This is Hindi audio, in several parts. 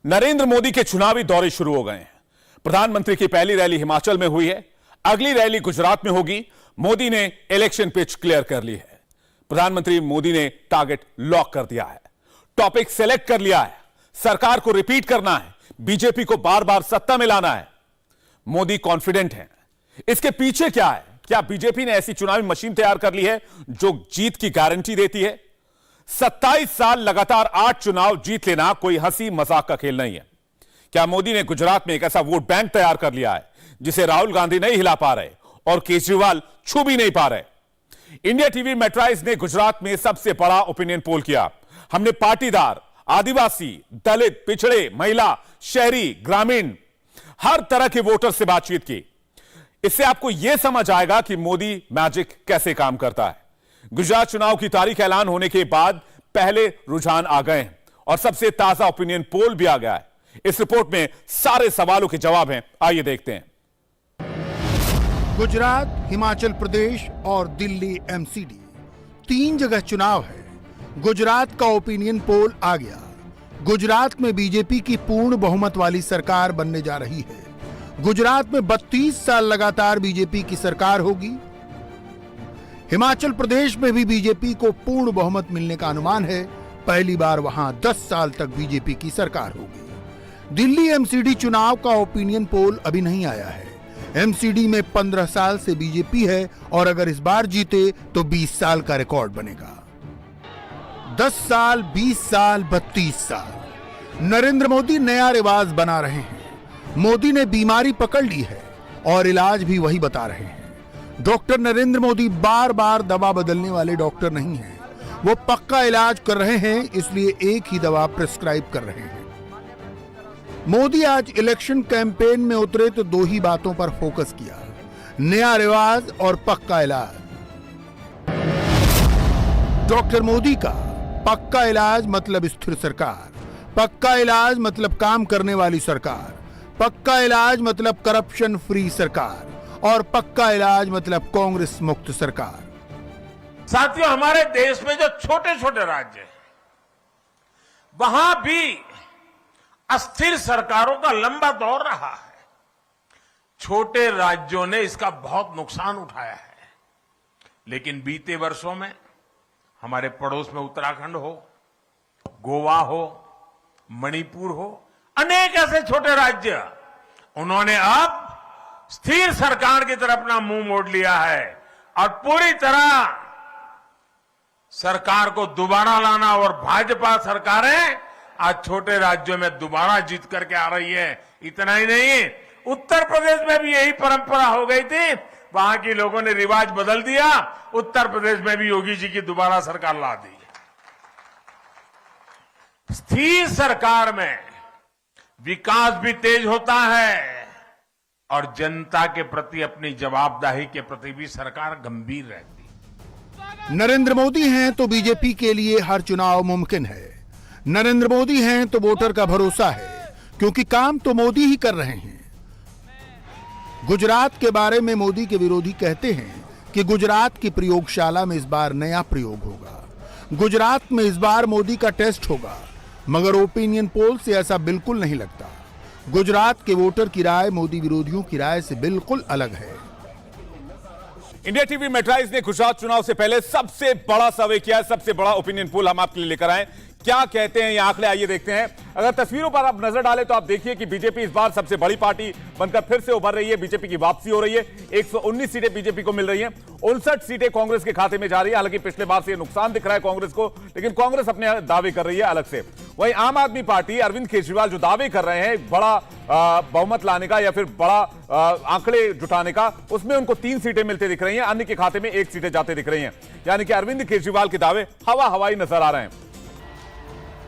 नरेंद्र मोदी के चुनावी दौरे शुरू हो गए हैं। प्रधानमंत्री की पहली रैली हिमाचल में हुई है, अगली रैली गुजरात में होगी। मोदी ने इलेक्शन पिच क्लियर कर ली है। प्रधानमंत्री मोदी ने टारगेट लॉक कर दिया है, टॉपिक सेलेक्ट कर लिया है, सरकार को रिपीट करना है, बीजेपी को बार बार सत्ता में लाना है। मोदी कॉन्फिडेंट हैं। इसके पीछे क्या है? क्या बीजेपी ने ऐसी चुनावी मशीन तैयार कर ली है जो जीत की गारंटी देती है? 27 साल लगातार 8 चुनाव जीत लेना कोई हंसी मजाक का खेल नहीं है। क्या मोदी ने गुजरात में एक ऐसा वोट बैंक तैयार कर लिया है जिसे राहुल गांधी नहीं हिला पा रहे और केजरीवाल छू भी नहीं पा रहे? इंडिया टीवी मेट्राइज ने गुजरात में सबसे बड़ा ओपिनियन पोल किया। हमने पाटीदार, आदिवासी, दलित, पिछड़े, महिला, शहरी, ग्रामीण, हर तरह के वोटर से बातचीत की। इससे आपको यह समझ आएगा कि मोदी मैजिक कैसे काम करता है। गुजरात चुनाव की तारीख ऐलान होने के बाद पहले रुझान आ गए हैं और सबसे ताजा ओपिनियन पोल भी आ गया है। इस रिपोर्ट में सारे सवालों के जवाब हैं, आइए देखते हैं। गुजरात, हिमाचल प्रदेश और दिल्ली एमसीडी, 3 जगह चुनाव है। गुजरात का ओपिनियन पोल आ गया। गुजरात में बीजेपी की पूर्ण बहुमत वाली सरकार बनने जा रही है। गुजरात में 32 साल लगातार बीजेपी की सरकार होगी। हिमाचल प्रदेश में भी बीजेपी को पूर्ण बहुमत मिलने का अनुमान है। पहली बार वहां 10 साल तक बीजेपी की सरकार होगी। दिल्ली एमसीडी चुनाव का ओपिनियन पोल अभी नहीं आया है। एमसीडी में 15 साल से बीजेपी है और अगर इस बार जीते तो 20 साल का रिकॉर्ड बनेगा। 10 साल, 20 साल, 32 साल, नरेंद्र मोदी नया रिवाज बना रहे हैं। मोदी ने बीमारी पकड़ ली है और इलाज भी वही बता रहे हैं। डॉक्टर नरेंद्र मोदी बार बार दवा बदलने वाले डॉक्टर नहीं हैं। वो पक्का इलाज कर रहे हैं, इसलिए एक ही दवा प्रिस्क्राइब कर रहे हैं। मोदी आज इलेक्शन कैंपेन में उतरे तो 2 ही बातों पर फोकस किया, नया रिवाज और पक्का इलाज। डॉक्टर मोदी का पक्का इलाज मतलब स्थिर सरकार, पक्का इलाज मतलब काम करने वाली सरकार, पक्का इलाज मतलब करप्शन फ्री सरकार और पक्का इलाज मतलब कांग्रेस मुक्त सरकार। साथियों, हमारे देश में जो छोटे छोटे राज्य हैं, वहां भी अस्थिर सरकारों का लंबा दौर रहा है। छोटे राज्यों ने इसका बहुत नुकसान उठाया है। लेकिन बीते वर्षों में हमारे पड़ोस में उत्तराखंड हो, गोवा हो, मणिपुर हो, अनेक ऐसे छोटे राज्य, उन्होंने अब स्थिर सरकार की तरफ अपना मुंह मोड़ लिया है और पूरी तरह सरकार को दोबारा लाना। और भाजपा सरकारें आज छोटे राज्यों में दोबारा जीत करके आ रही है। इतना ही नहीं, उत्तर प्रदेश में भी यही परंपरा हो गई थी, वहां के लोगों ने रिवाज बदल दिया। उत्तर प्रदेश में भी योगी जी की दोबारा सरकार ला दी। स्थिर सरकार में विकास भी तेज होता है और जनता के प्रति अपनी जवाबदेही के प्रति भी सरकार गंभीर रहती है। नरेंद्र मोदी हैं तो बीजेपी के लिए हर चुनाव मुमकिन है। नरेंद्र मोदी हैं तो वोटर का भरोसा है, क्योंकि काम तो मोदी ही कर रहे हैं। गुजरात के बारे में मोदी के विरोधी कहते हैं कि गुजरात की प्रयोगशाला में इस बार नया प्रयोग होगा। गुजरात में इस बार मोदी का टेस्ट होगा, मगर ओपिनियन पोल से ऐसा बिल्कुल नहीं लगता। गुजरात के वोटर की राय मोदी विरोधियों की राय से बिल्कुल अलग है। इंडिया टीवी मेट्राइज ने गुजरात चुनाव से पहले सबसे बड़ा सर्वे किया है, सबसे बड़ा ओपिनियन पोल हम आपके लिए लेकर आए। क्या कहते हैं ये आंकड़े, आइए देखते हैं। अगर तस्वीरों पर आप नजर डालें तो आप देखिए कि बीजेपी इस बार सबसे बड़ी पार्टी बनकर फिर से उभर रही है। बीजेपी की वापसी हो रही है। 119 सीटें बीजेपी को मिल रही हैं, 59 सीटें कांग्रेस के खाते में जा रही है। हालांकि पिछले बार से नुकसान दिख रहा है कांग्रेस को, लेकिन कांग्रेस अपने दावे कर रही है अलग से। वहीं आम आदमी पार्टी, अरविंद केजरीवाल जो दावे कर रहे हैं बड़ा बहुमत लाने का या फिर बड़ा आंकड़े जुटाने का, उसमें उनको 3 सीटें मिलती दिख रही हैं, अन्य के खाते में 1 सीटें जाते दिख रही हैं। यानी कि अरविंद केजरीवाल के दावे हवाई नजर आ रहे हैं।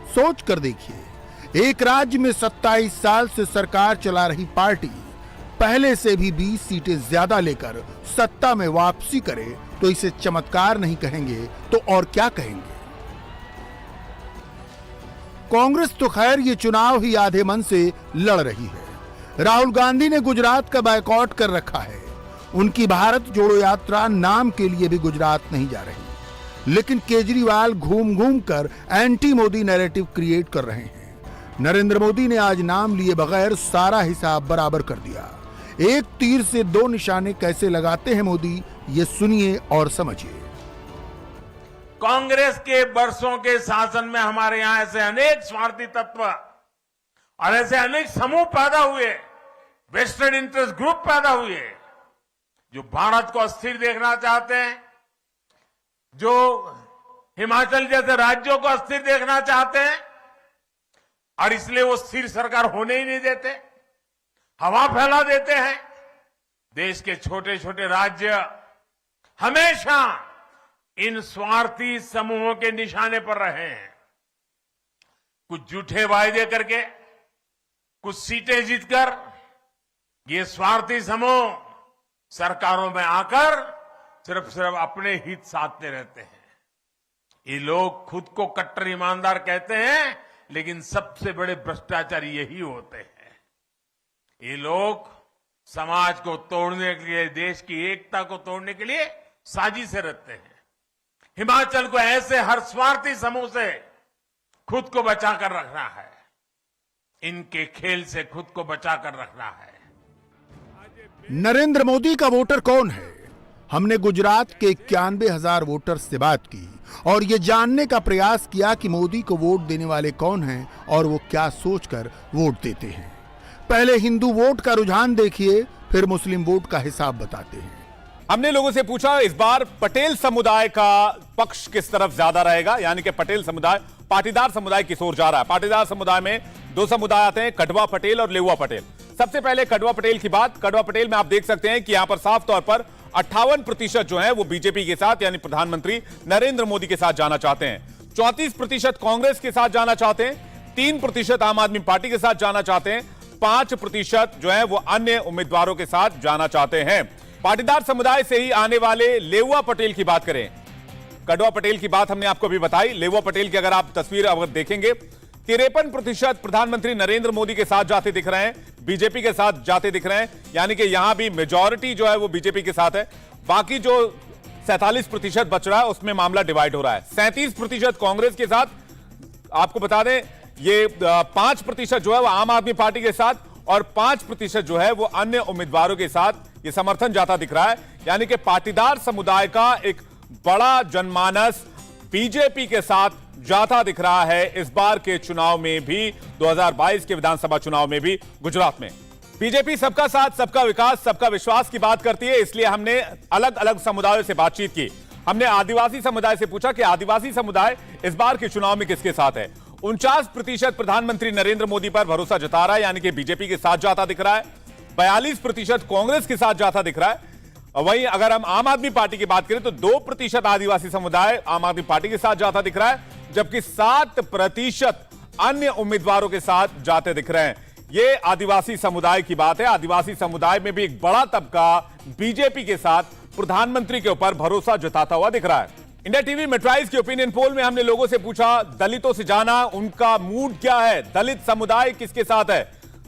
सोच कर देखिए, एक राज्य में 27 साल से सरकार चला रही पार्टी पहले से भी 20 सीटें ज्यादा लेकर सत्ता में वापसी करे तो इसे चमत्कार नहीं कहेंगे तो और क्या कहेंगे। कांग्रेस तो खैर ये चुनाव ही आधे मन से लड़ रही है। राहुल गांधी ने गुजरात का बायकॉट कर रखा है। उनकी भारत जोड़ो यात्रा नाम के लिए भी गुजरात नहीं जा रही। लेकिन केजरीवाल घूम घूम कर एंटी मोदी नैरेटिव क्रिएट कर रहे हैं। नरेंद्र मोदी ने आज नाम लिए बगैर सारा हिसाब बराबर कर दिया। एक तीर से दो निशाने कैसे लगाते हैं मोदी, ये सुनिए और समझिए। कांग्रेस के वर्षों के शासन में हमारे यहां ऐसे अनेक स्वार्थी तत्व और ऐसे अनेक समूह पैदा हुए, वेस्टेड इंटरेस्ट ग्रुप पैदा हुए, जो भारत को अस्थिर देखना चाहते हैं, जो हिमाचल जैसे राज्यों को अस्थिर देखना चाहते हैं, और इसलिए वो स्थिर सरकार होने ही नहीं देते, हवा फैला देते हैं। देश के छोटे छोटे राज्य हमेशा इन स्वार्थी समूहों के निशाने पर रहे हैं। कुछ झूठे वायदे करके, कुछ सीटें जीतकर ये स्वार्थी समूह सरकारों में आकर सिर्फ अपने हित साधते रहते हैं। ये लोग खुद को कट्टर ईमानदार कहते हैं, लेकिन सबसे बड़े भ्रष्टाचारी यही होते हैं। ये लोग समाज को तोड़ने के लिए, देश की एकता को तोड़ने के लिए साजिशें रचते हैं। हिमाचल को ऐसे हर स्वार्थी समूह से खुद को बचाकर रखना है, इनके खेल से खुद को बचाकर रखना है। नरेंद्र मोदी का वोटर कौन है? हमने गुजरात के 91,000 वोटर्स से बात की और ये जानने का प्रयास किया कि मोदी को वोट देने वाले कौन हैं और वो क्या सोचकर वोट देते हैं। पहले हिंदू वोट का रुझान देखिए, फिर मुस्लिम वोट का हिसाब बताते हैं। हमने लोगों से पूछा इस बार पटेल समुदाय का पक्ष किस तरफ ज्यादा रहेगा, यानी कि पटेल समुदाय पाटीदार समुदाय किस ओर जा रहा है। पाटीदार समुदाय में दो समुदाय आते हैं, कड़वा पटेल और लेउआ पटेल। सबसे पहले कड़वा पटेल की बात। कड़वा पटेल में आप देख सकते हैं कि यहां पर साफ तौर पर 58% जो है वो बीजेपी के साथ यानी प्रधानमंत्री नरेंद्र मोदी के साथ जाना चाहते हैं। 34% कांग्रेस के साथ जाना चाहते हैं। 3% आम आदमी पार्टी के साथ जाना चाहते हैं। 5% जो है वो अन्य उम्मीदवारों के साथ जाना चाहते हैं। पाटीदार समुदाय से ही आने वाले लेउआ पटेल की बात करें, कड़वा पटेल की बात हमने आपको भी बताई। लेउआ पटेल की अगर आप तस्वीर अगर देखेंगे, 53% प्रधानमंत्री नरेंद्र मोदी के साथ जाते दिख रहे हैं, बीजेपी के साथ जाते दिख रहे हैं, यानी कि यहां भी मेजॉरिटी जो है वो बीजेपी के साथ है। बाकी जो 47% बच रहा है उसमें मामला डिवाइड हो रहा है। 37% कांग्रेस के साथ, आपको बता दें ये 5% जो है वो आम आदमी पार्टी के साथ और 5% जो है वो अन्य उम्मीदवारों के साथ ये समर्थन जाता दिख रहा है। यानी कि पाटीदार समुदाय का एक बड़ा जनमानस बीजेपी के साथ जाता दिख रहा है इस बार के चुनाव में भी, 2022 के विधानसभा चुनाव में भी गुजरात में। बीजेपी सबका साथ, सबका विकास, सबका विश्वास की बात करती है, इसलिए हमने अलग अलग समुदायों से बातचीत की। हमने आदिवासी समुदाय से पूछा कि आदिवासी समुदाय इस बार के चुनाव में किसके साथ है। 49% प्रधानमंत्री नरेंद्र मोदी पर भरोसा जता रहा है, यानी कि बीजेपी के साथ जाता दिख रहा है। 42% कांग्रेस के साथ जाता दिख रहा है। वहीं अगर हम आम आदमी पार्टी की बात करें तो 2% आदिवासी समुदाय आम आदमी पार्टी के साथ जाता दिख रहा है, जबकि 7% अन्य उम्मीदवारों के साथ जाते दिख रहे हैं। यह आदिवासी समुदाय की बात है। आदिवासी समुदाय में भी एक बड़ा तबका बीजेपी के साथ प्रधानमंत्री के ऊपर भरोसा जताता हुआ दिख रहा है। इंडिया टीवी मेट्राइज के ओपिनियन पोल में हमने लोगों से पूछा, दलितों से जाना उनका मूड क्या है, दलित समुदाय किसके साथ है।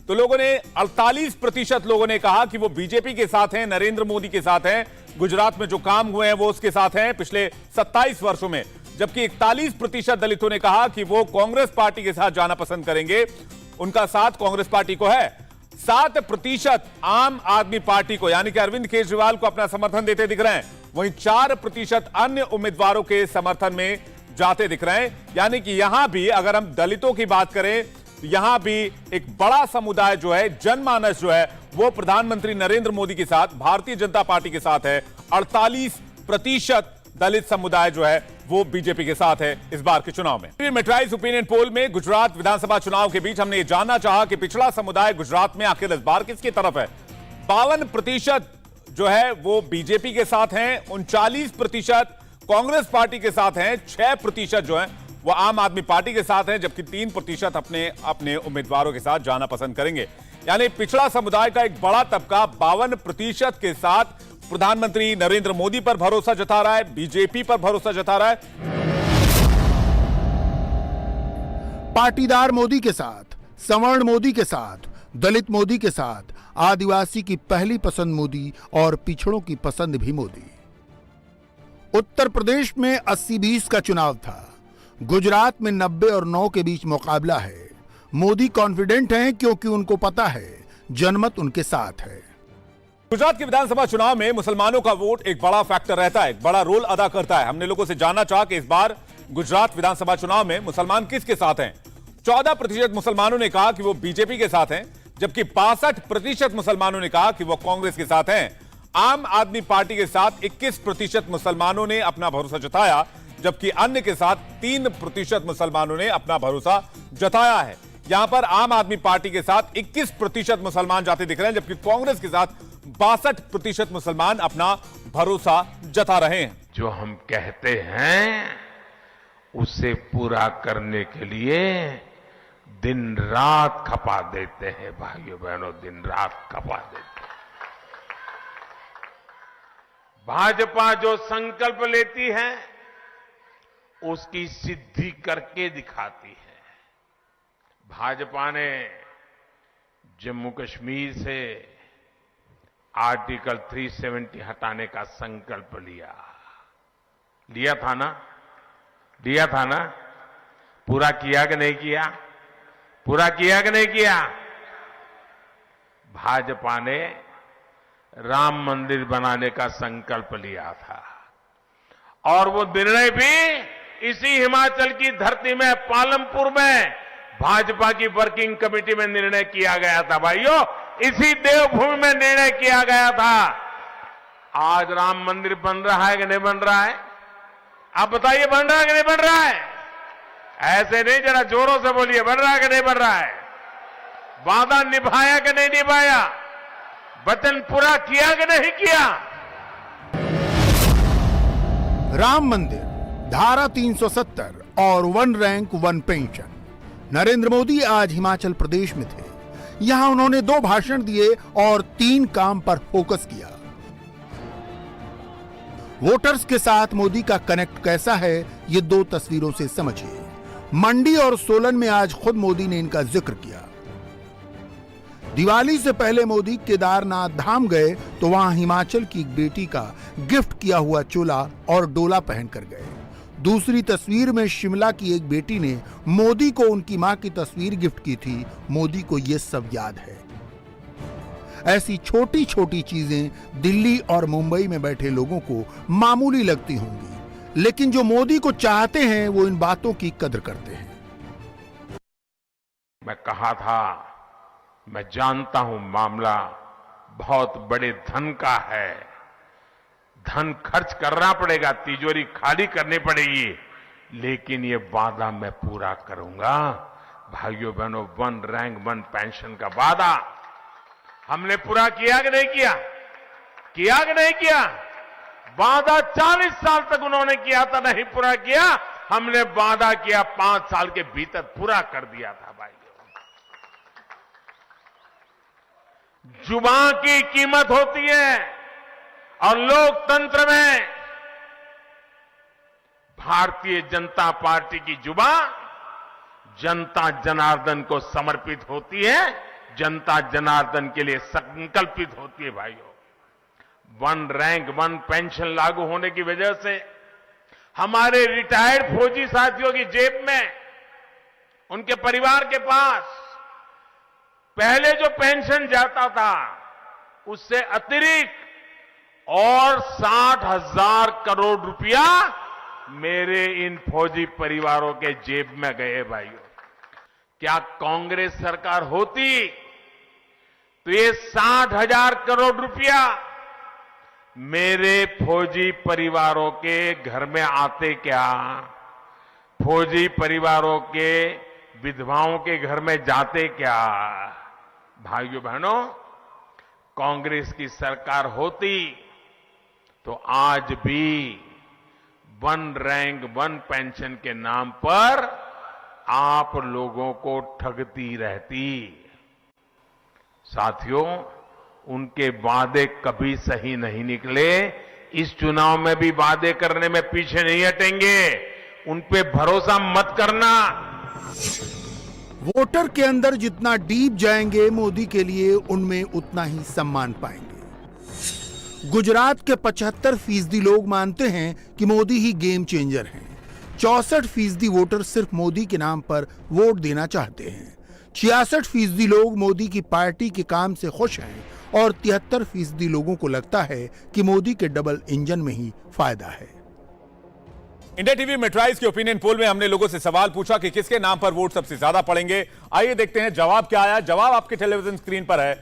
तो लोगों ने 48% लोगों ने कहा कि वो बीजेपी के साथ हैं, नरेंद्र मोदी के साथ हैं, गुजरात में जो काम हुए हैं वो उसके साथ हैं पिछले 27 वर्षों में। जबकि 41% दलितों ने कहा कि वो कांग्रेस पार्टी के साथ जाना पसंद करेंगे, उनका साथ कांग्रेस पार्टी को है। 7% आम आदमी पार्टी को यानी कि अरविंद केजरीवाल को अपना समर्थन देते दिख रहे हैं। वहीं 4% अन्य उम्मीदवारों के समर्थन में जाते दिख रहे हैं। यानी कि यहां भी अगर हम दलितों की बात करें तो यहां भी एक बड़ा समुदाय जो है, जनमानस जो है वो प्रधानमंत्री नरेंद्र मोदी के साथ, भारतीय जनता पार्टी के साथ है। 48% दलित समुदाय जो है वो बीजेपी के साथ है इस बार के चुनाव में। मेट्राइज ओपिनियन पोल में गुजरात विधानसभा चुनाव के बीच हमने ये जानना चाहा कि पिछड़ा समुदाय गुजरात में आखिर इस बार किसकी तरफ है। 52% जो है वो बीजेपी के साथ हैं, 39% कांग्रेस पार्टी के साथ हैं, 6% जो है वो आम आदमी पार्टी के साथ हैं, जबकि 3% अपने उम्मीदवारों के साथ जाना पसंद करेंगे। यानी पिछड़ा समुदाय का एक बड़ा तबका 52% के साथ प्रधानमंत्री नरेंद्र मोदी पर भरोसा जता रहा है, बीजेपी पर भरोसा जता रहा है। पाटीदार मोदी के साथ, सवर्ण मोदी के साथ, दलित मोदी के साथ, आदिवासी की पहली पसंद मोदी और पिछड़ों की पसंद भी मोदी। उत्तर प्रदेश में 80-20 का चुनाव था। गुजरात में 90 और 9 के बीच मुकाबला है। मोदी कॉन्फिडेंट हैं क्योंकि उनको पता है जनमत उनके साथ है। गुजरात के विधानसभा चुनाव में मुसलमानों का वोट एक बड़ा फैक्टर रहता है, एक बड़ा रोल अदा करता है। हमने लोगों से जानना चाहा कि इस बार गुजरात विधानसभा चुनाव में मुसलमान किसके साथ हैं। 14% मुसलमानों ने कहा कि वो बीजेपी के साथ हैं, जबकि 62% मुसलमानों ने कहा कि वो कांग्रेस के साथ हैं। आम आदमी पार्टी के साथ 21% मुसलमानों ने अपना भरोसा जताया, जबकि अन्य के साथ 3% मुसलमानों ने अपना भरोसा जताया है। यहां पर आम आदमी पार्टी के साथ 21% मुसलमान जाते दिख रहे हैं, जबकि कांग्रेस के साथ 62% मुसलमान अपना भरोसा जता रहे हैं। जो हम कहते हैं उसे पूरा करने के लिए दिन रात खपा देते हैं भाइयों बहनों, दिन रात खपा देते हैं। भाजपा जो संकल्प लेती है उसकी सिद्धि करके दिखाती है। भाजपा ने जम्मू कश्मीर से आर्टिकल 370 हटाने का संकल्प लिया था ना? पूरा किया कि नहीं किया? पूरा किया कि नहीं किया? भाजपा ने राम मंदिर बनाने का संकल्प लिया था और वो निर्णय भी इसी हिमाचल की धरती में पालमपुर में भाजपा की वर्किंग कमेटी में निर्णय किया गया था। भाइयों, इसी देवभूमि में निर्णय किया गया था। आज राम मंदिर बन रहा है कि नहीं बन रहा है? आप बताइए, बन रहा है कि नहीं बन रहा है? ऐसे नहीं, जरा जोरों से बोलिए, बन रहा है कि नहीं बन रहा है? वादा निभाया कि नहीं निभाया? वचन पूरा किया कि नहीं किया? राम मंदिर, धारा 370 और one rank one pension. Narendra Modi आज हिमाचल प्रदेश में थे। यहां उन्होंने 2 भाषण दिए और 3 काम पर फोकस किया। वोटर्स के साथ मोदी का कनेक्ट कैसा है, ये 2 तस्वीरों से समझिए। मंडी और सोलन में आज खुद मोदी ने इनका जिक्र किया। दिवाली से पहले मोदी केदारनाथ धाम गए तो वहां हिमाचल की एक बेटी का गिफ्ट किया हुआ चोला और डोला पहनकर गए। दूसरी तस्वीर में शिमला की एक बेटी ने मोदी को उनकी मां की तस्वीर गिफ्ट की थी। मोदी को यह सब याद है। ऐसी छोटी छोटी चीजें दिल्ली और मुंबई में बैठे लोगों को मामूली लगती होंगी, लेकिन जो मोदी को चाहते हैं वो इन बातों की कदर करते हैं। मैं कहा था, मैं जानता हूं मामला बहुत बड़े धन का है, धन खर्च करना पड़ेगा, तिजोरी खाली करनी पड़ेगी, लेकिन ये वादा मैं पूरा करूंगा। भाइयों बहनों, वन रैंक वन पेंशन का वादा हमने पूरा किया कि नहीं किया? किया कि नहीं किया? वादा 40 साल तक उन्होंने किया था, नहीं पूरा किया। हमने वादा किया 5 साल के भीतर पूरा कर दिया था। भाइयों, जुबान की कीमत होती है और लोकतंत्र में भारतीय जनता पार्टी की जुबान जनता जनार्दन को समर्पित होती है, जनता जनार्दन के लिए संकल्पित होती है। भाइयों, वन रैंक वन पेंशन लागू होने की वजह से हमारे रिटायर्ड फौजी साथियों की जेब में, उनके परिवार के पास पहले जो पेंशन जाता था उससे अतिरिक्त और 60,000 करोड़ रुपया मेरे इन फौजी परिवारों के जेब में गए। भाइयों, क्या कांग्रेस सरकार होती तो ये 60,000 करोड़ रुपया मेरे फौजी परिवारों के घर में आते क्या? फौजी परिवारों के विधवाओं के घर में जाते क्या? भाइयों बहनों, कांग्रेस की सरकार होती तो आज भी वन रैंक वन पेंशन के नाम पर आप लोगों को ठगती रहती। साथियों, उनके वादे कभी सही नहीं निकले। इस चुनाव में भी वादे करने में पीछे नहीं हटेंगे। उन पे भरोसा मत करना। वोटर के अंदर जितना डीप जाएंगे मोदी के लिए उनमें उतना ही सम्मान पाएंगे। गुजरात के 75% लोग मानते हैं कि मोदी ही गेम चेंजर हैं। 64% वोटर सिर्फ मोदी के नाम पर वोट देना चाहते हैं। 66% लोग मोदी की पार्टी के काम से खुश हैं और 73% लोगों को लगता है कि मोदी के डबल इंजन में ही फायदा है। इंडिया टीवी मेट्राइज के ओपिनियन पोल में हमने लोगों से सवाल पूछा कि किसके नाम पर वोट सबसे ज्यादा पड़ेंगे। आइए देखते हैं जवाब क्या आया। जवाब आपके टेलीविजन स्क्रीन पर है।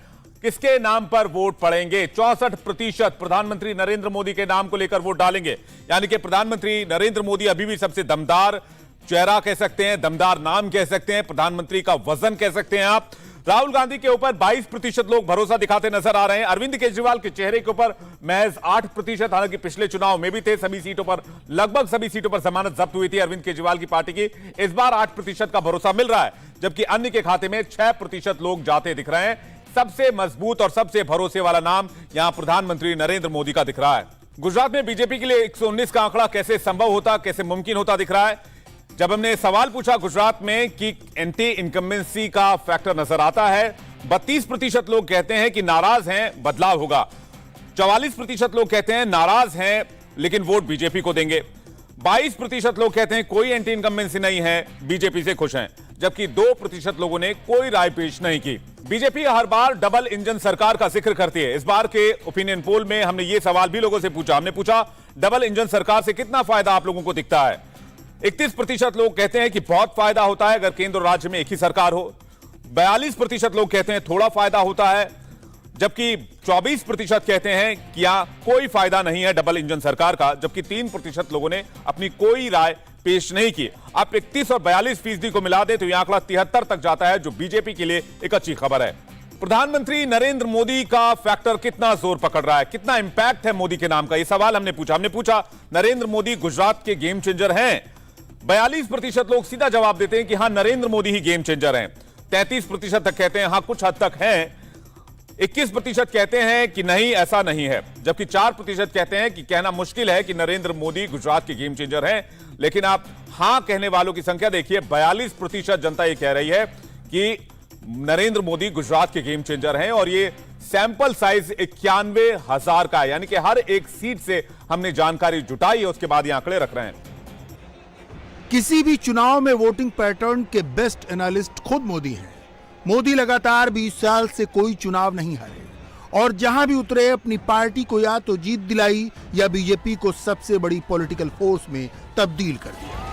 किसके नाम पर वोट पड़ेंगे? 64% प्रधानमंत्री नरेंद्र मोदी के नाम को लेकर वोट डालेंगे। यानी कि प्रधानमंत्री नरेंद्र मोदी अभी भी सबसे दमदार चेहरा कह सकते हैं, दमदार नाम कह सकते हैं, प्रधानमंत्री का वजन कह सकते हैं आप। राहुल गांधी के ऊपर 22% लोग भरोसा दिखाते नजर आ रहे हैं। अरविंद केजरीवाल के चेहरे के ऊपर महज 8%, हालांकि पिछले चुनाव में भी थे, सभी सीटों पर, लगभग सभी सीटों पर जमानत जब्त हुई थी अरविंद केजरीवाल की पार्टी की। इस बार 8% का भरोसा मिल रहा है, जबकि अन्य के खाते में 6% लोग जाते दिख रहे हैं। सबसे मजबूत और सबसे भरोसे वाला नाम यहां प्रधानमंत्री नरेंद्र मोदी का दिख रहा है। गुजरात में बीजेपी के लिए 119 का आंकड़ा कैसे संभव होता, कैसे मुमकिन होता दिख रहा है। जब हमने सवाल पूछा गुजरात में कि एंटी इनकम्बेंसी का फैक्टर नजर आता है, 32% लोग कहते हैं कि नाराज हैं, बदलाव होगा। 44% लोग कहते हैं नाराज हैं लेकिन वोट बीजेपी को देंगे। 22% लोग कहते हैं कोई एंटी इनकम्बेंसी नहीं है, बीजेपी से खुश हैं, जबकि 2% लोगों ने कोई राय पेश नहीं की। बीजेपी हर बार डबल इंजन सरकार का जिक्र करती है। इस बार के ओपिनियन पोल में हमने ये सवाल भी लोगों से पूछा। हमने पूछा डबल इंजन सरकार से कितना फायदा आप लोगों को दिखता है। 31% लोग कहते हैं कि बहुत फायदा होता है अगर केंद्र और राज्य में एक ही सरकार हो। 42% लोग कहते हैं थोड़ा फायदा होता है, जबकि 24% कहते हैं कि यहां कोई फायदा नहीं है डबल इंजन सरकार का, जबकि 3% लोगों ने अपनी कोई राय पेश नहीं की। आप 31 और 42% को मिला दे तो यह आंकड़ा 73 तक जाता है, जो बीजेपी के लिए एक अच्छी खबर है। प्रधानमंत्री नरेंद्र मोदी का फैक्टर कितना जोर पकड़ रहा है, कितना इंपैक्ट है मोदी के नाम का, यह सवाल हमने पूछा। नरेंद्र मोदी गुजरात के गेम चेंजर हैं। 42% लोग सीधा जवाब देते हैं कि हां नरेंद्र मोदी ही गेम चेंजर हैं। 33% तक कहते हैं हां कुछ हद तक हैं। 21% कहते हैं कि नहीं ऐसा नहीं है, जबकि 4% कहते हैं कि कहना मुश्किल है कि नरेंद्र मोदी गुजरात के गेम चेंजर हैं। लेकिन आप हां कहने वालों की संख्या देखिए, 42% जनता यह कह रही है कि नरेंद्र मोदी गुजरात के गेम चेंजर हैं, और ये सैंपल साइज 91,000 का है, यानी कि हर एक सीट से हमने जानकारी जुटाई है, उसके बाद ये आंकड़े रख रहे हैं। किसी भी चुनाव में वोटिंग पैटर्न के बेस्ट एनालिस्ट खुद मोदी हैं। मोदी लगातार 20 साल से कोई चुनाव नहीं हारे और जहां भी उतरे अपनी पार्टी को या तो जीत दिलाई या बीजेपी को सबसे बड़ी पॉलिटिकल फोर्स में तब्दील कर दिया।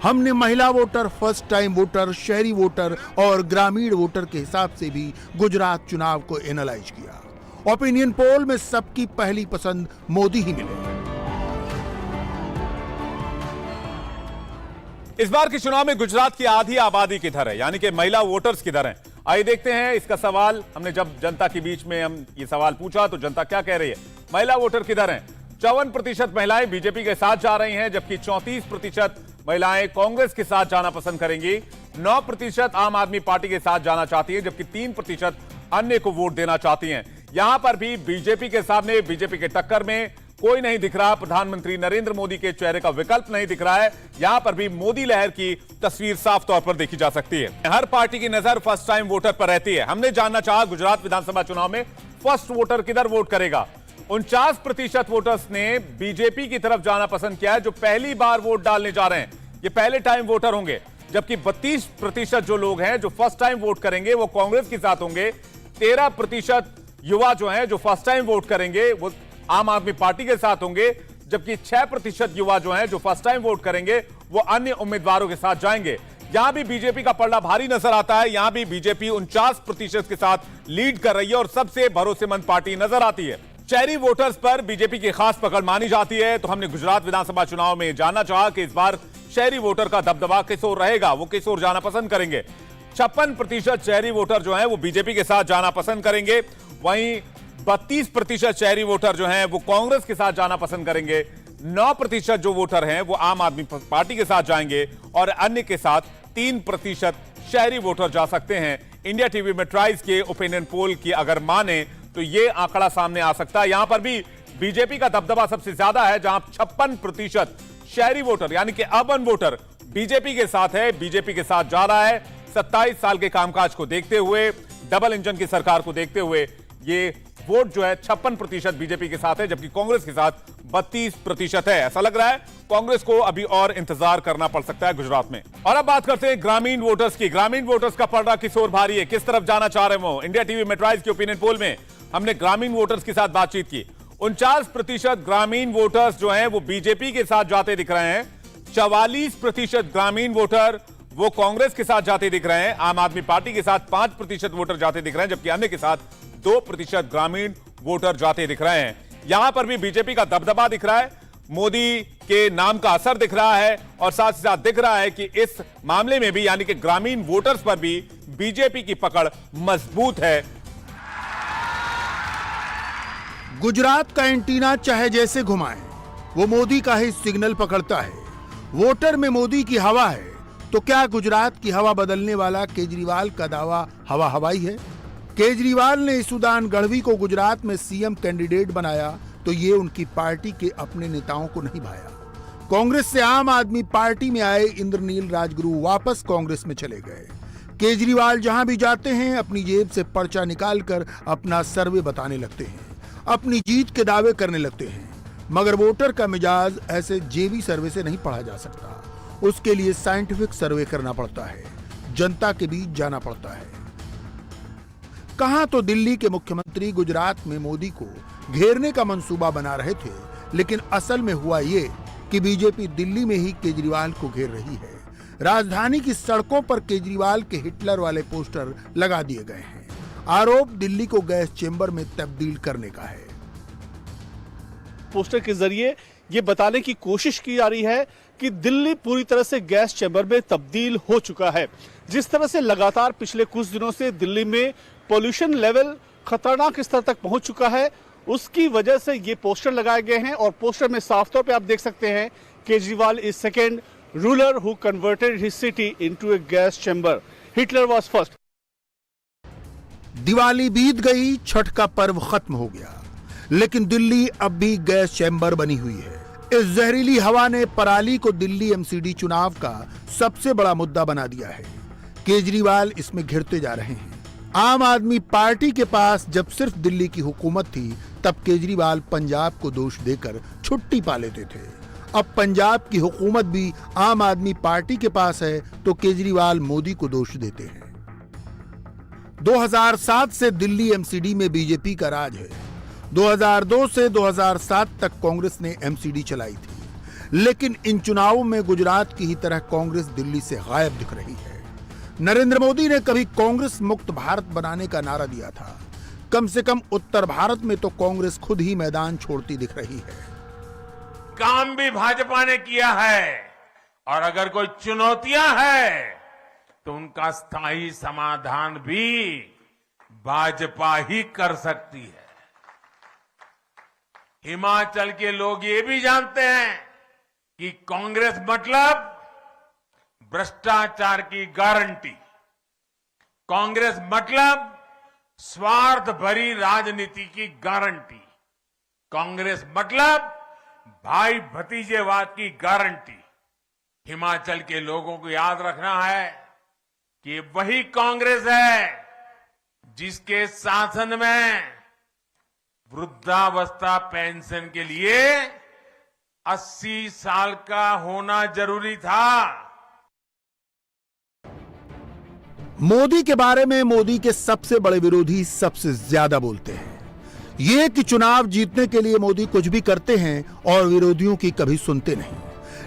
हमने महिला वोटर, फर्स्ट टाइम वोटर, शहरी वोटर और ग्रामीण वोटर के हिसाब से भी गुजरात चुनाव को एनालाइज किया। ओपिनियन पोल में सबकी पहली पसंद मोदी ही मिले। इस बार के चुनाव में गुजरात की आधी आबादी किधर है, यानी कि महिला वोटर्स किधर हैं? आइए देखते हैं इसका सवाल। हमने जब जनता के बीच में हम ये सवाल पूछा तो जनता क्या कह रही है। महिला वोटर किधर हैं? 54% महिलाएं बीजेपी के साथ जा रही हैं, जबकि 34% महिलाएं कांग्रेस के साथ जाना पसंद करेंगी। 9% आम आदमी पार्टी के साथ जाना चाहती है, जबकि 3% अन्य को वोट देना चाहती हैं। यहां पर भी बीजेपी के सामने, बीजेपी के टक्कर में कोई नहीं दिख रहा, प्रधानमंत्री नरेंद्र मोदी के चेहरे का विकल्प नहीं दिख रहा है। यहां पर भी मोदी लहर की तस्वीर साफ तौर पर देखी जा सकती है। हर पार्टी की नजर फर्स्ट टाइम वोटर पर रहती है। हमने जानना चाहा गुजरात विधानसभा चुनाव में फर्स्ट वोटर किधर वोट करेगा। 49% वोटर्स ने बीजेपी की तरफ जाना पसंद किया है, जो पहली बार वोट डालने जा रहे हैं, ये पहले टाइम वोटर होंगे। जबकि 32% जो लोग हैं जो फर्स्ट टाइम वोट करेंगे वो कांग्रेस के साथ होंगे। 13% युवा जो हैं जो फर्स्ट टाइम वोट करेंगे वो आम आदमी पार्टी के साथ होंगे, जबकि 6% युवा जो हैं जो फर्स्ट टाइम वोट करेंगे वो अन्य उम्मीदवारों के साथ जाएंगे। यहां भी बीजेपी का पलड़ा भारी नजर आता है। यहां भी बीजेपी 49% के साथ लीड कर रही है और सबसे भरोसेमंद पार्टी नजर आती है। शहरी वोटर्स पर बीजेपी की खास पकड़ मानी जाती है, तो हमने गुजरात विधानसभा चुनाव में जानना चाहा कि इस बार शहरी वोटर का दबदबा किस ओर रहेगा, वो किस ओर जाना पसंद करेंगे। 56% शहरी वोटर जो हैं वो बीजेपी के साथ जाना पसंद करेंगे, वहीं 32% शहरी वोटर जो हैं वो कांग्रेस के साथ जाना पसंद करेंगे। 9% जो वोटर हैं वो आम आदमी पार्टी के साथ जाएंगे और अन्य के साथ 3% शहरी वोटर जा सकते हैं। इंडिया टीवी मेट्राइज के ओपिनियन पोल की अगर माने तो यह आंकड़ा सामने आ सकता है। यहां पर भी बीजेपी का दबदबा सबसे ज्यादा है, जहां 56% शहरी वोटर यानी कि अर्बन वोटर बीजेपी के साथ है, बीजेपी के साथ जा रहा है। 27 साल के कामकाज को देखते हुए, डबल इंजन की सरकार को देखते हुए ये वोट जो है 56% बीजेपी के साथ है, जबकि कांग्रेस के साथ 32% है। ऐसा लग रहा है कांग्रेस को अभी और इंतजार करना पड़ सकता है गुजरात में। और अब बात करते हैं ग्रामीण वोटर्स की। ग्रामीण वोटर्स का पलड़ा किस ओर भारी है, किस तरफ जाना चाह रहे हैं वो। इंडिया टीवी मेट्राइज की ओपिनियन पोल में हमने ग्रामीण वोटर्स के साथ बातचीत की। 49% ग्रामीण वोटर्स जो हैं वो बीजेपी के साथ जाते दिख रहे हैं। 44% ग्रामीण वोटर वो कांग्रेस के साथ जाते दिख रहे हैं। आम आदमी पार्टी के साथ 5% वोटर जाते दिख रहे हैं, जबकि अन्य के साथ 2% ग्रामीण वोटर जाते दिख रहे हैं। यहां पर भी बीजेपी का दबदबा दिख रहा है, मोदी के नाम का असर दिख रहा है और साथ ही साथ दिख रहा है कि इस मामले में भी यानी कि ग्रामीण वोटर्स पर भी बीजेपी की पकड़ मजबूत है। गुजरात का एंटीना चाहे जैसे घुमाएं, वो मोदी का ही सिग्नल पकड़ता है। वोटर में मोदी की हवा है, तो क्या गुजरात की हवा बदलने वाला केजरीवाल का दावा हवा हवाई है? केजरीवाल ने इसुदान गढ़वी को गुजरात में सीएम कैंडिडेट बनाया तो ये उनकी पार्टी के अपने नेताओं को नहीं भाया। कांग्रेस से आम आदमी पार्टी में आए इंद्रनील राजगुरु वापस कांग्रेस में चले गए। केजरीवाल जहां भी जाते हैं अपनी जेब से पर्चा निकालकर अपना सर्वे बताने लगते हैं, अपनी जीत के दावे करने लगते हैं। मगर वोटर का मिजाज ऐसे जेबी सर्वे से नहीं पढ़ा जा सकता। उसके लिए साइंटिफिक सर्वे करना पड़ता है, जनता के बीच जाना पड़ता है। कहां तो दिल्ली के मुख्यमंत्री गुजरात में मोदी को घेरने का मंसूबा बना रहे थे, लेकिन असल में हुआ ये कि बीजेपी दिल्ली में ही केजरीवाल को घेर रही है। राजधानी की सड़कों पर केजरीवाल के हिटलर वाले पोस्टर लगा दिए गए हैं। आरोप दिल्ली को गैस चेंबर में तब्दील करने का है। पोस्टर के जरिए ये बताने की कोशिश की जा रही है कि दिल्ली पूरी तरह से गैस चैम्बर में तब्दील हो चुका है। जिस तरह से लगातार पिछले कुछ दिनों से दिल्ली में पोल्यूशन लेवल खतरनाक स्तर तक पहुंच चुका है, उसकी वजह से ये पोस्टर लगाए गए हैं। और पोस्टर में साफ तौर पे आप देख सकते हैं, Kejriwal is second ruler who converted his city into A gas chamber, Hitler was first. Diwali बीत गई, छठ का पर्व खत्म हो गया, लेकिन दिल्ली अब भी गैस चैम्बर बनी हुई है। इस जहरीली हवा ने पराली को दिल्ली एमसीडी चुनाव का सबसे बड़ा मुद्दा बना दिया है। केजरीवाल इसमें घिरते जा रहे हैं। आम आदमी पार्टी के पास जब सिर्फ दिल्ली की हुकूमत थी, तब केजरीवाल पंजाब को दोष देकर छुट्टी पा लेते थे। अब पंजाब की हुकूमत भी आम आदमी पार्टी के पास है, तो केजरीवाल मोदी को दोष देते हैं। 2007 से दिल्ली एमसीडी में बीजेपी का राज है। 2002 से 2007 तक कांग्रेस ने एमसीडी चलाई थी, लेकिन इन चुनावों में गुजरात की ही तरह कांग्रेस दिल्ली से गायब दिख रही है। नरेंद्र मोदी ने कभी कांग्रेस मुक्त भारत बनाने का नारा दिया था। कम से कम उत्तर भारत में तो कांग्रेस खुद ही मैदान छोड़ती दिख रही है। काम भी भाजपा ने किया है, और अगर कोई चुनौतियां हैं तो उनका स्थायी समाधान भी भाजपा ही कर सकती है। हिमाचल के लोग ये भी जानते हैं कि कांग्रेस मतलब भ्रष्टाचार की गारंटी, कांग्रेस मतलब स्वार्थ भरी राजनीति की गारंटी, कांग्रेस मतलब भाई भतीजेवाद की गारंटी। हिमाचल के लोगों को याद रखना है कि वही कांग्रेस है जिसके शासन में वृद्धावस्था पेंशन के लिए 80 साल का होना जरूरी था। मोदी के बारे में मोदी के सबसे बड़े विरोधी सबसे ज्यादा बोलते हैं। ये कि चुनाव जीतने के लिए मोदी कुछ भी करते हैं और विरोधियों की कभी सुनते नहीं।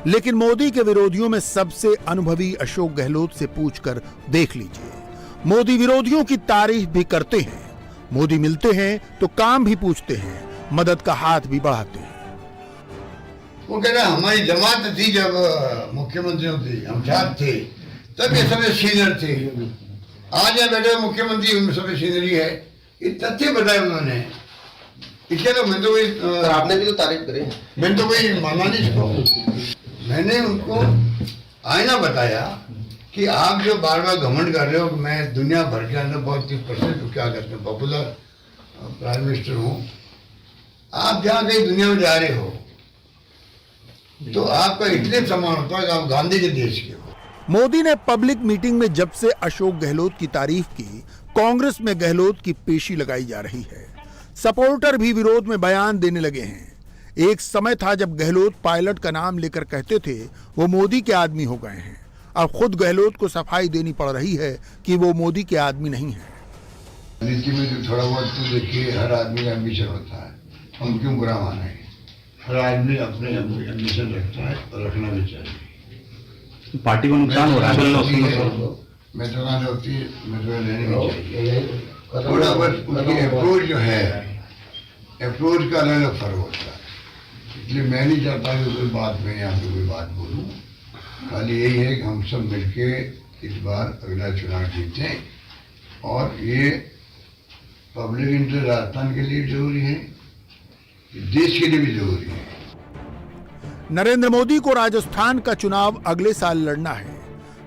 लेकिन मोदी के विरोधियों में सबसे अनुभवी अशोक गहलोत से पूछकर देख लीजिए। मोदी विरोधियों की तारीफ भी करते हैं, मोदी मिलते हैं तो काम भी पूछते हैं, मदद का हाथ भी बढ़ाते हैं। वो कह रहा हमारी जमात थी जब मुख्यमंत्रियों थी, हम साथ थे, तब ये सब सीनियर थे। आज यहाँ बैठे मुख्यमंत्री उनमें सब सीनियरी है। ये तथ्य बताए उन्होंने। इसके तो मैं तो कोई आपने भी तो तारीफ करी, मैंने तो कोई माना नहीं इसको। मैंने उनको आईना बताया कि आप जो बार बार घमंड कर रहे हो कि मैं दुनिया भर के अंदर बहुत 30% क्या कहते हैं पॉपुलर प्राइम मिनिस्टर हूँ, आप जहाँ कहीं दुनिया में जा रहे हो तो आपका इतने समान होता है कि आप गांधी के देश के हो। मोदी ने पब्लिक मीटिंग में जब से अशोक गहलोत की तारीफ की, कांग्रेस में गहलोत की पेशी लगाई जा रही है। सपोर्टर भी विरोध में बयान देने लगे हैं। एक समय था जब गहलोत पायलट का नाम लेकर कहते थे वो मोदी के आदमी हो गए हैं। अब खुद गहलोत को सफाई देनी पड़ रही है कि वो मोदी के आदमी नहीं है। नीति में तो थोड़ा बहुत तो देखिए, हर आदमी का एम्बिशन होता है, हम क्यों बुरा माने। हर आदमी अपने एम्बिशन रखता है और रखना भी चाहिए। पार्टी को नुकसान हो रहा है। मेट्रोकान होती है, मेट्रो लेनी भी चाहिए। थोड़ा बहुत उनकी अप्रोच जो है, अप्रोच का अलग अलग फर्क होता है। इसलिए मैं नहीं चाहता कि कोई बात में यहाँ पे कोई बात बोलूँ। खाली यही है कि हम सब मिलके इस बार अगला चुनाव जीतें और ये पब्लिक इंटरेस्ट राजस्थान के लिए जरूरी है, देश के लिए भी जरूरी है। नरेंद्र मोदी को राजस्थान का चुनाव अगले साल लड़ना है।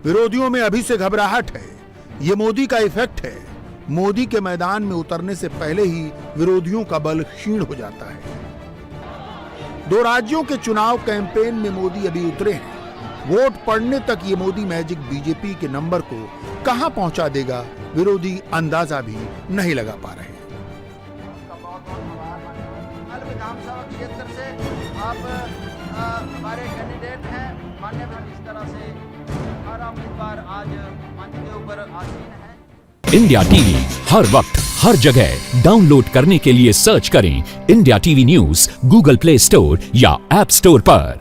विरोधियों में अभी से घबराहट है। ये मोदी का इफेक्ट है। मोदी के मैदान में उतरने से पहले ही विरोधियों का बल क्षीण हो जाता है। 2 राज्यों के चुनाव कैंपेन में मोदी अभी उतरे हैं। वोट पड़ने तक ये मोदी मैजिक बीजेपी के नंबर को कहां पहुंचा देगा, विरोधी अंदाजा भी नहीं लगा पा रहे। विधानसभा क्षेत्र से आप हमारे कैंडिडेट हैं मान्यता, इस तरह से हमारा उम्मीदवार आज मंच के ऊपर आसीन है। इंडिया टीवी हर वक्त हर जगह डाउनलोड करने के लिए सर्च करें India TV news Google play store या ऐप स्टोर पर।